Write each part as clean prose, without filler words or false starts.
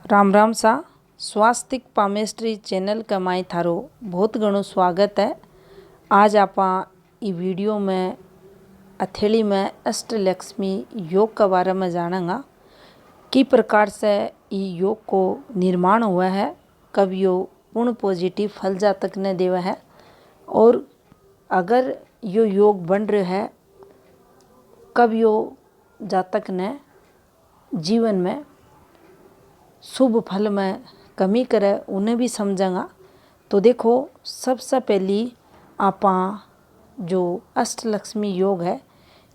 राम राम सा स्वास्तिक palmistry channel का माई थारो बहुत घणो स्वागत है। आज आप वीडियो में हथेली में अष्टलक्ष्मी योग के बारे में जानेंगे। कि प्रकार से ये योग को निर्माण हुआ है, कब यो पूर्ण पॉजिटिव फल जातक ने देवा है, और अगर यो योग बन रहा है कब यो जातक ने जीवन में शुभ फल में कमी करे उन्हें भी समझांगा। तो देखो, सबसे पहली आपा जो अष्टलक्ष्मी योग है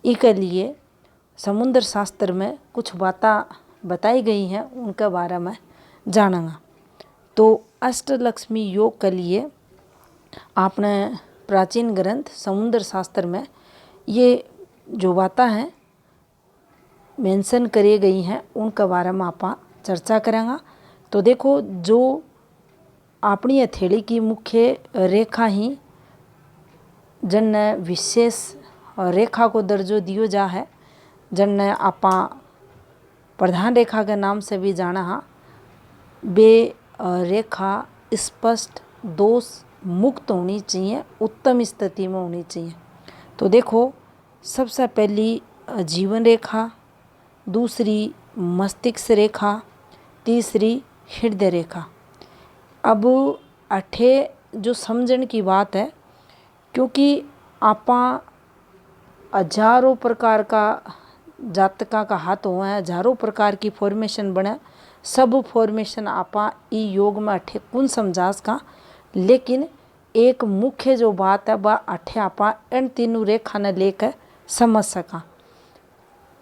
इसके लिए समुद्र शास्त्र में कुछ बातें बताई गई हैं, उनके बारे में जानेंगा। तो अष्टलक्ष्मी योग के लिए आपने प्राचीन ग्रंथ समुद्र शास्त्र में ये जो बातें हैं मेंशन करी गई हैं, उनके बारे में आप चर्चा करेंगे। तो देखो, जो अपनी हथेली की मुख्य रेखा ही जिनने विशेष रेखा को दर्जो दियो जा है, जिनने आप प्रधान रेखा के नाम से भी जाना है, वे रेखा स्पष्ट दोष मुक्त होनी चाहिए, उत्तम स्थिति में होनी चाहिए। तो देखो, सबसे पहली जीवन रेखा, दूसरी मस्तिष्क रेखा, तीसरी हृदय रेखा। अब अठे जो समझने की बात है, क्योंकि आपा हजारों प्रकार का जातका का हाथ हुआ है, हजारों प्रकार की फॉर्मेशन बने, सब फॉर्मेशन आपा ई योग में अठे कौन समझास का, लेकिन एक मुख्य जो बात है वह अठे आपा इन तीनों रेखा ने लेकर समझ सका।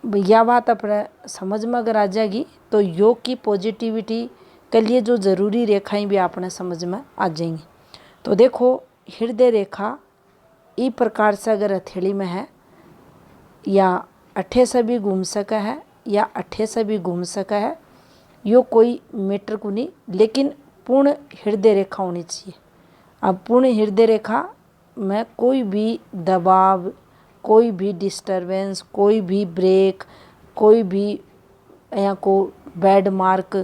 यह बात अपने समझ में अगर आ जाएगी तो योग की पॉजिटिविटी के लिए जो ज़रूरी रेखाएं भी आपने समझ में आ जाएंगी। तो देखो, हृदय रेखा इस प्रकार से अगर हथेली में है, या अठे से भी घूम सका है या अठे से भी घूम सका है, यो कोई मैटर को नहीं, लेकिन पूर्ण हृदय रेखा होनी चाहिए। अब पूर्ण हृदय रेखा में कोई भी दबाव, कोई भी डिस्टरबेंस, कोई भी ब्रेक, कोई भी यहाँ को बैड मार्क,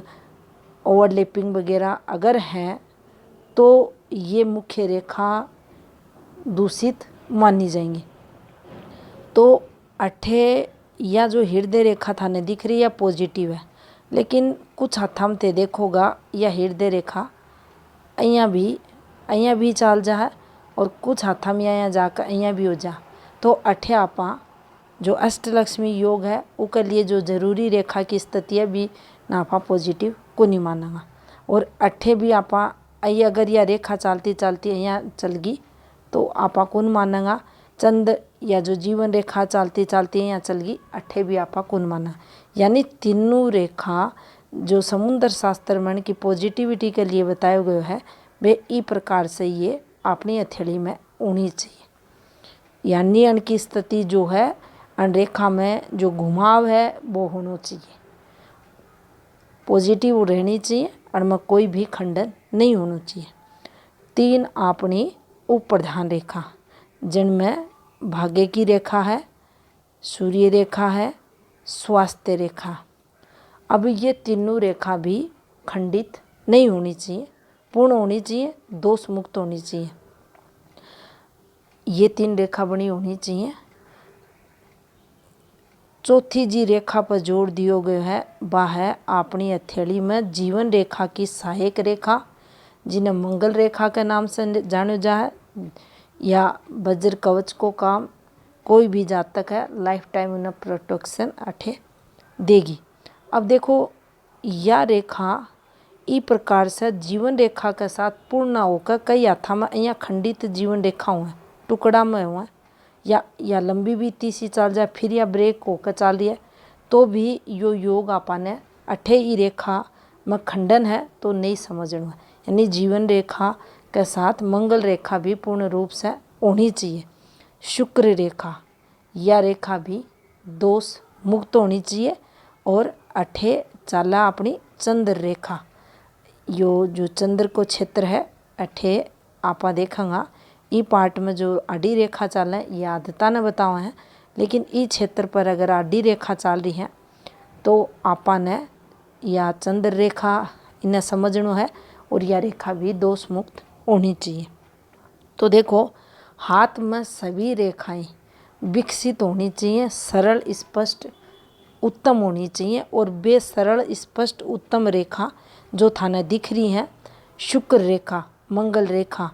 ओवरलैपिंग वगैरह अगर है तो ये मुख्य रेखा दूषित मानी जाएंगी। तो अठे या जो हृदय रेखा थाने दिख रही है पॉजिटिव है, लेकिन कुछ हाथों में देखोगा यह हृदय रेखा અહીંયા भी चाल जा है, और कुछ हाथों में यहाँ जाकर અહીંયા भी हो जा। तो अठे आपा जो अष्टलक्ष्मी योग है उसके लिए जो ज़रूरी रेखा की स्थिति है भी नापा पॉजिटिव को नहीं मानेगा। और अठे भी आपा अगर यह रेखा चलती चलती यहाँ चल गई तो आपा कौन मानेगा। चंद या जो जीवन रेखा चलती चलती यहाँ चल गई, अठे भी आपा कौन माना। यानी तीनों रेखा जो समुद्र शास्त्र में की पॉजिटिविटी के लिए बताया गया है, वे इस प्रकार से ये अपनी हथेली में होनी चाहिए। यानी इनकी स्थिति जो है, अन रेखा में जो घुमाव है वो होना चाहिए, पॉजिटिव रहनी चाहिए, उनमें कोई भी खंडन नहीं होना चाहिए। तीन अपनी उप प्रधान रेखा, जिनमें भाग्य की रेखा है, सूर्य रेखा है, स्वास्थ्य रेखा। अब ये तीनों रेखा भी खंडित नहीं होनी चाहिए, पूर्ण होनी चाहिए, दोष मुक्त होनी चाहिए। ये तीन रेखा बनी होनी चाहिए। चौथी जी रेखा पर जोर दियो गयो है, वह है अपनी हथेली में जीवन रेखा की सहायक रेखा, जिन्हें मंगल रेखा के नाम से जाना जा है, या वज्र कवच को काम कोई भी जातक है लाइफ टाइम उन्हें प्रोटेक्शन अठे देगी। अब देखो, यह रेखा इस प्रकार से जीवन रेखा के साथ पूर्ण होकर कई हाथा में यहाँ खंडित जीवन रेखा हुए, टुकड़ा में हुए, या लंबी भी तीसरी चल जाए फिर या ब्रेक होकर चल रही है, तो भी यो योग आपने अठे ही रेखा में खंडन है तो नहीं समझना है। यानी जीवन रेखा के साथ मंगल रेखा भी पूर्ण रूप से होनी चाहिए। शुक्र रेखा, यह रेखा भी दोष मुक्त होनी चाहिए। और अठे चाला अपनी चंद्र रेखा, यो जो चंद्र को क्षेत्र है अठे आपा देखेंगा ई पार्ट में जो आडी रेखा चल है, ये आदता ने बताओ है, लेकिन ई क्षेत्र पर अगर आडी रेखा चल रही है तो आपा ने या चंद्र रेखा इन्हें समझनो है, और यह रेखा भी दोष मुक्त होनी चाहिए। तो देखो हाथ में सभी रेखाएं विकसित होनी चाहिए, सरल स्पष्ट उत्तम होनी चाहिए। और वे सरल स्पष्ट उत्तम रेखा जो थाने दिख रही हैं, शुक्र रेखा, मंगल रेखा,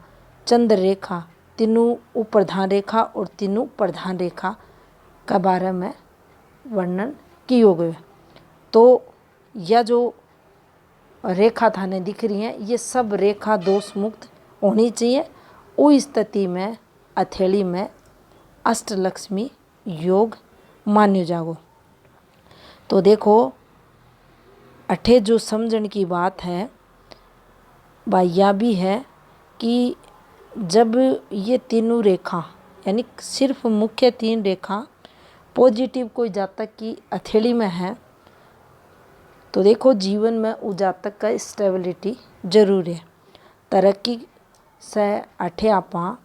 चंद्र रेखा, तीनों उप्रधान रेखा और तीनों प्रधान रेखा के बारे में वर्णन किए गए। तो यह जो रेखा थाने दिख रही हैं, ये सब रेखा दोष मुक्त होनी चाहिए। उस स्थिति में हथेली में अष्टलक्ष्मी योग मान्यो जागो। तो देखो अठे जो समझण की बात है वह यह भी है कि जब ये तीनों रेखा यानी सिर्फ मुख्य 3 रेखा पॉजिटिव कोई जातक की हथेली में है, तो देखो जीवन में उस जातक का स्टेबिलिटी जरूर है। तरक्की से अठे आपा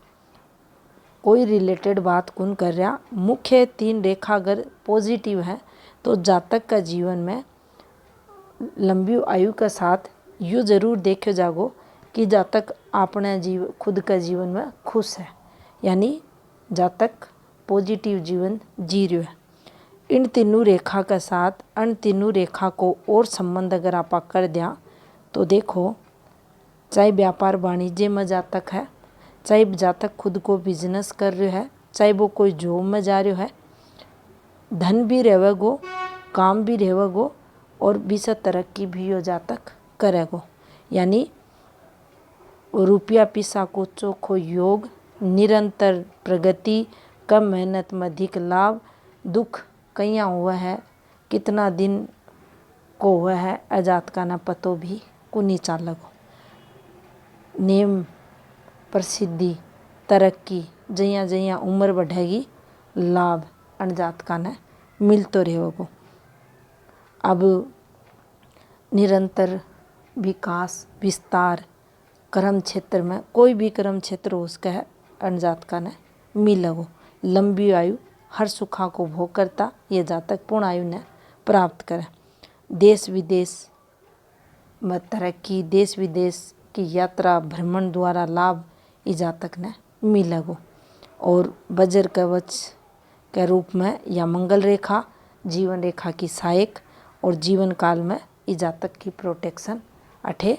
कोई रिलेटेड बात कौन कर रहा। मुख्य 3 रेखा अगर पॉजिटिव है तो जातक का जीवन में लंबी आयु के साथ यूँ जरूर देखे जागो कि जातक अपने खुद का जीवन में खुश है, यानी जातक पॉजिटिव जीवन जी रहे है। इन तीनों रेखा के साथ अन्य तीनों रेखा को और संबंध अगर आप कर दिया तो देखो चाहे व्यापार वाणिज्य में जातक है, चाहे जातक खुद को बिजनेस कर रहे है, चाहे वो कोई जॉब में जा रहे है, धन भी रहेगो, काम भी रहेगो और बीसा तरक्की भी हो जातक करेगो। यानी रुपया पैसा को चोखो योग, निरंतर प्रगति, कम मेहनत में अधिक लाभ, दुख कहीं हुआ है, कितना दिन को हुआ है अजात का ना पतो भी कुनी चालगो। नेम प्रसिद्धि तरक्की जैया जैया उम्र बढ़ेगी लाभ अनजात का ने मिलतो रहेगो। अब निरंतर विकास विस्तार कर्म क्षेत्र में कोई भी कर्म क्षेत्र हो उसका है अनजात का ने मिलेगो। लंबी आयु हर सुखा को भोग करता ये जातक पूर्ण आयु ने प्राप्त करे। देश विदेश में तरक्की, देश विदेश की यात्रा भ्रमण द्वारा लाभ इस जातक ने मिलेगो। और वज्र कवच के रूप में या मंगल रेखा जीवन रेखा की सहायक और जीवन काल में इस जातक की प्रोटेक्शन अठे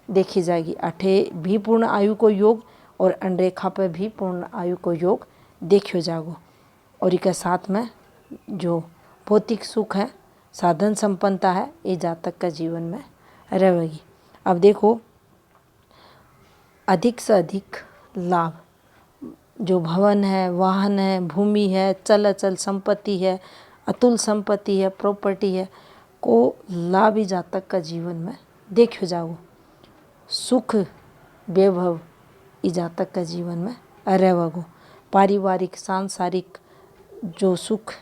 देखी जाएगी। अठे भी पूर्ण आयु को योग और अनरेखा पर भी पूर्ण आयु को योग देखियो जागो। और इसके साथ में जो भौतिक सुख है, साधन संपन्नता है, ये जातक का जीवन में रहेगी। अब देखो अधिक से अधिक लाभ जो भवन है, वाहन है, भूमि है, चल अचल संपत्ति है, अतुल संपत्ति है, प्रॉपर्टी है को लाभ ही जातक का जीवन में देखियो जाओ। सुख वैभव इस जातक का जीवन में रहेगो। पारिवारिक सांसारिक जो सुख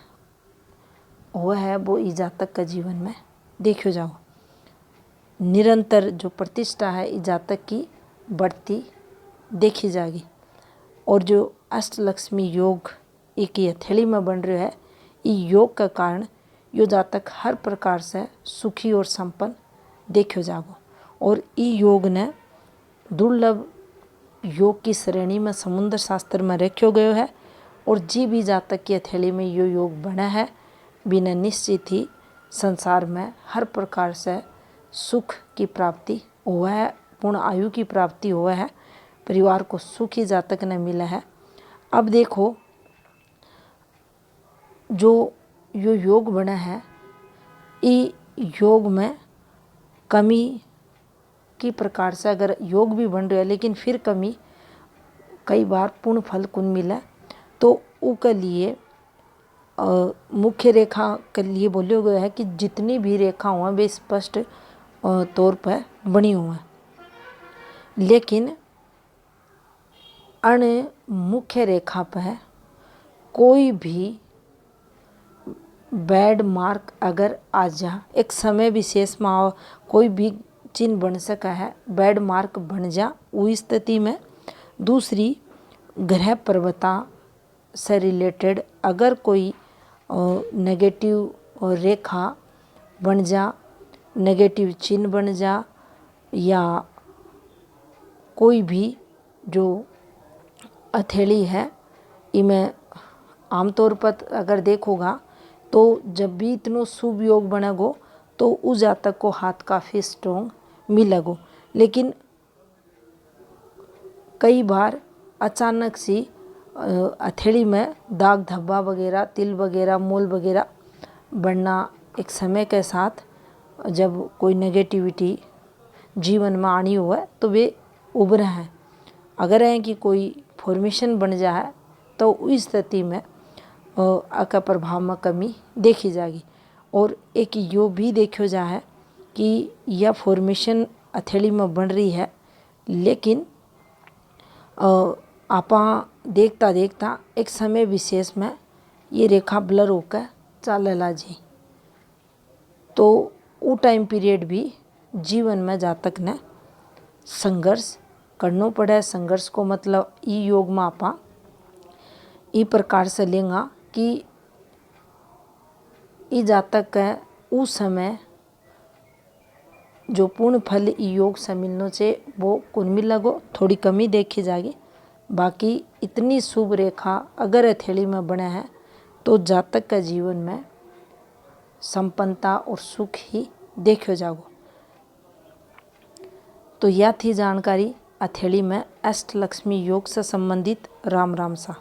हुआ है वो इस जातक का जीवन में देखियो जाओ। निरंतर जो प्रतिष्ठा है इस जातक की बढ़ती देखी जाएगी। और जो अष्टलक्ष्मी योग एक ही हथेली में बन रहा है, इस योग का कारण यो जातक हर प्रकार से सुखी और संपन्न देखियो जागो। और इस योग ने दुर्लभ योग की श्रेणी में समुद्र शास्त्र में रखियो गयो है। और जी भी जातक की हथेली में यो योग बना है, बिना निश्चित ही संसार में हर प्रकार से सुख की प्राप्ति हुआ है, पूर्ण आयु की प्राप्ति हुआ है, परिवार को सुखी जातक ने मिला है। अब देखो जो यो योग बना है, इस योग में कमी की प्रकार से अगर योग भी बन रहा है लेकिन फिर कमी कई बार पूर्ण फल कुन मिला तो उसके लिए मुख्य रेखा के लिए बोलियो गया है कि जितनी भी रेखा हुआ वे स्पष्ट तौर पर बनी हुआ है, लेकिन अन्य मुख्य रेखा पर कोई भी बैड मार्क अगर आ जा, एक समय विशेष में कोई भी चिन्ह बन सका है, बैड मार्क बन जा, उस स्थिति में दूसरी ग्रह पर्वता से रिलेटेड अगर कोई नेगेटिव रेखा बन जा नेगेटिव चिन्ह बन जा या कोई भी जो हथेली है इमें आमतौर पर अगर देखोगा तो जब भी इतनो शुभ योग बनेगो तो उस जातक को हाथ काफ़ी स्ट्रोंग मिलेगो। लेकिन कई बार अचानक सी हथेली में दाग धब्बा वगैरह, तिल वगैरह, मोल वगैरह बढ़ना एक समय के साथ जब कोई नेगेटिविटी जीवन में आनी हो है तो वे उभर हैं। अगर है कि कोई फॉर्मेशन बन जाए तो उस स्थिति में का प्रभाव में कमी देखी जाएगी। और एक यो भी देखो जा है कि यह फॉर्मेशन हथेली में बन रही है, लेकिन आपा देखता देखता एक समय विशेष में ये रेखा ब्लर होकर चालला जी, तो वो टाइम पीरियड भी जीवन में जातक ने संघर्ष करना पड़े। संघर्ष को मतलब ई योग में आपा ई प्रकार से लेंगा कि ई जातक के उस समय जो पूर्ण फल योग से मिलना चाहिए वो कुन मिलेगो, थोड़ी कमी देखी जाएगी। बाकी इतनी शुभ रेखा अगर हथेली में बने हैं तो जातक का जीवन में संपन्नता और सुख ही देखो जागो। तो यह थी जानकारी हथेली में अष्टलक्ष्मी योग से संबंधित। राम राम सा।